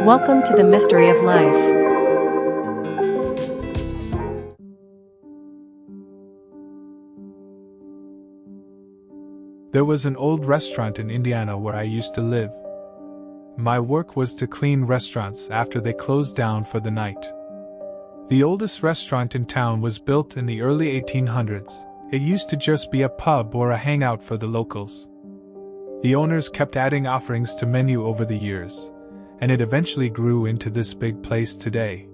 Welcome to the mystery of life. There was an old restaurant in Indiana where I used to live. My work was to clean restaurants after they closed down for the night. The oldest restaurant in town was built in the early 1800s. It used to just be a pub or a hangout for the locals. The owners kept adding offerings to menu over the years, and it eventually grew into this big place today.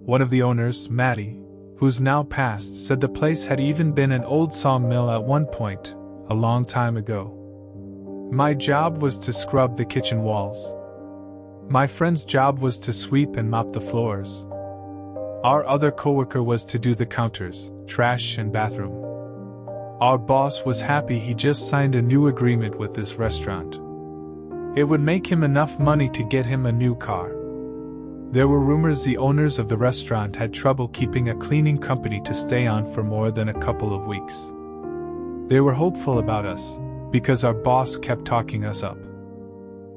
One of the owners, Matty, who's now passed, said the place had even been an old sawmill at one point, a long time ago. My job was to scrub the kitchen walls. My friend's job was to sweep and mop the floors. Our other coworker was to do the counters, trash, and bathroom. Our boss was happy he just signed a new agreement with this restaurant. It would make him enough money to get him a new car. There were rumors the owners of the restaurant had trouble keeping a cleaning company to stay on for more than a couple of weeks. They were hopeful about us, because our boss kept talking us up.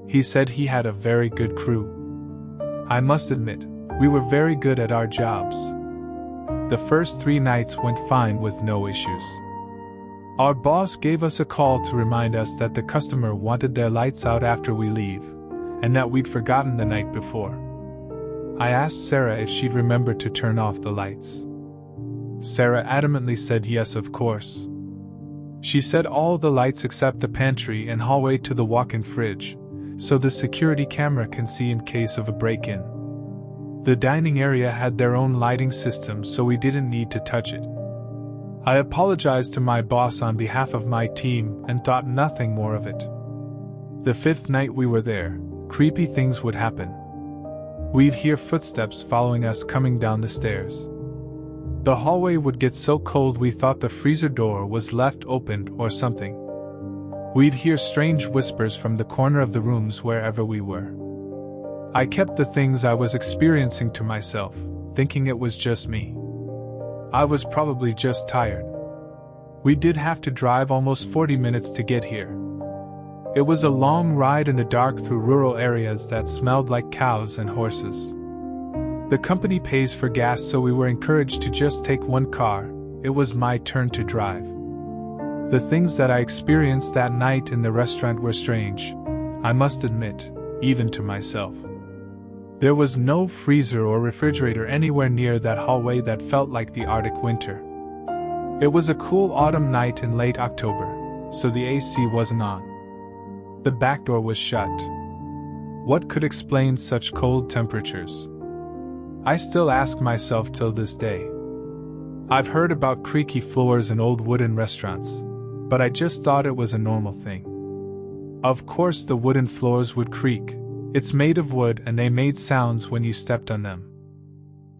He said he had a very good crew. I must admit, we were very good at our jobs. The first 3 nights went fine with no issues. Our boss gave us a call to remind us that the customer wanted their lights out after we leave, and that we'd forgotten the night before. I asked Sarah if she'd remember to turn off the lights. Sarah adamantly said yes, of course. She said all the lights except the pantry and hallway to the walk-in fridge, so the security camera can see in case of a break-in. The dining area had their own lighting system, so we didn't need to touch it. I apologized to my boss on behalf of my team and thought nothing more of it. The 5th night we were there, creepy things would happen. We'd hear footsteps following us coming down the stairs. The hallway would get so cold we thought the freezer door was left open or something. We'd hear strange whispers from the corner of the rooms wherever we were. I kept the things I was experiencing to myself, thinking it was just me. I was probably just tired. We did have to drive almost 40 minutes to get here. It was a long ride in the dark through rural areas that smelled like cows and horses. The company pays for gas, so we were encouraged to just take one car. It was my turn to drive. The things that I experienced that night in the restaurant were strange, I must admit, even to myself. There was no freezer or refrigerator anywhere near that hallway that felt like the Arctic winter. It was a cool autumn night in late October, so the AC wasn't on. The back door was shut. What could explain such cold temperatures? I still ask myself till this day. I've heard about creaky floors in old wooden restaurants, but I just thought it was a normal thing. Of course the wooden floors would creak. It's made of wood and they made sounds when you stepped on them.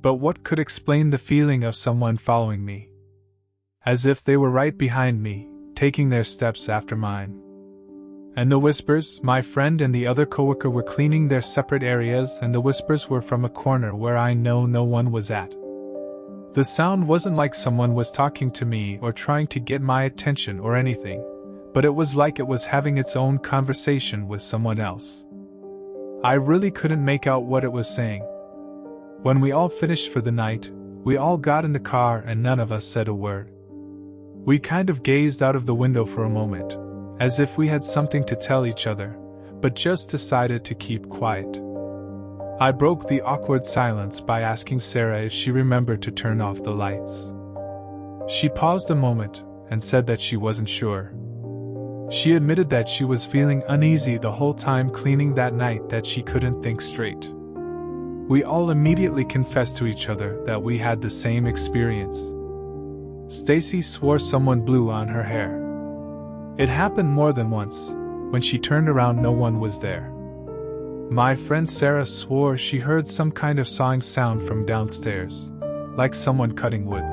But what could explain the feeling of someone following me? As if they were right behind me, taking their steps after mine. And the whispers, my friend and the other coworker were cleaning their separate areas, and the whispers were from a corner where I know no one was at. The sound wasn't like someone was talking to me or trying to get my attention or anything, but it was like it was having its own conversation with someone else. I really couldn't make out what it was saying. When we all finished for the night, we all got in the car and none of us said a word. We kind of gazed out of the window for a moment, as if we had something to tell each other, but just decided to keep quiet. I broke the awkward silence by asking Sarah if she remembered to turn off the lights. She paused a moment and said that she wasn't sure. She admitted that she was feeling uneasy the whole time cleaning that night, that she couldn't think straight. We all immediately confessed to each other that we had the same experience. Stacy swore someone blew on her hair. It happened more than once. When she turned around, no one was there. My friend Sarah swore she heard some kind of sawing sound from downstairs, like someone cutting wood.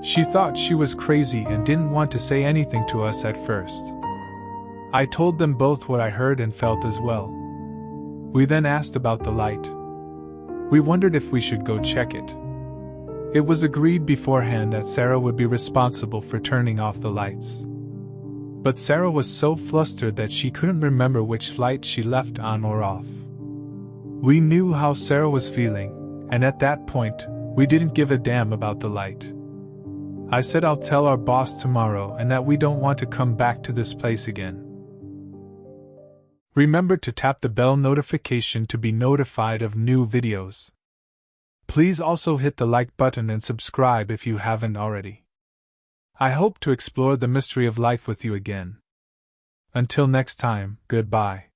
She thought she was crazy and didn't want to say anything to us at first. I told them both what I heard and felt as well. We then asked about the light. We wondered if we should go check it. It was agreed beforehand that Sarah would be responsible for turning off the lights. But Sarah was so flustered that she couldn't remember which flight she left on or off. We knew how Sarah was feeling, and at that point, we didn't give a damn about the light. I said I'll tell our boss tomorrow and that we don't want to come back to this place again. Remember to tap the bell notification to be notified of new videos. Please also hit the like button and subscribe if you haven't already. I hope to explore the mystery of life with you again. Until next time, goodbye.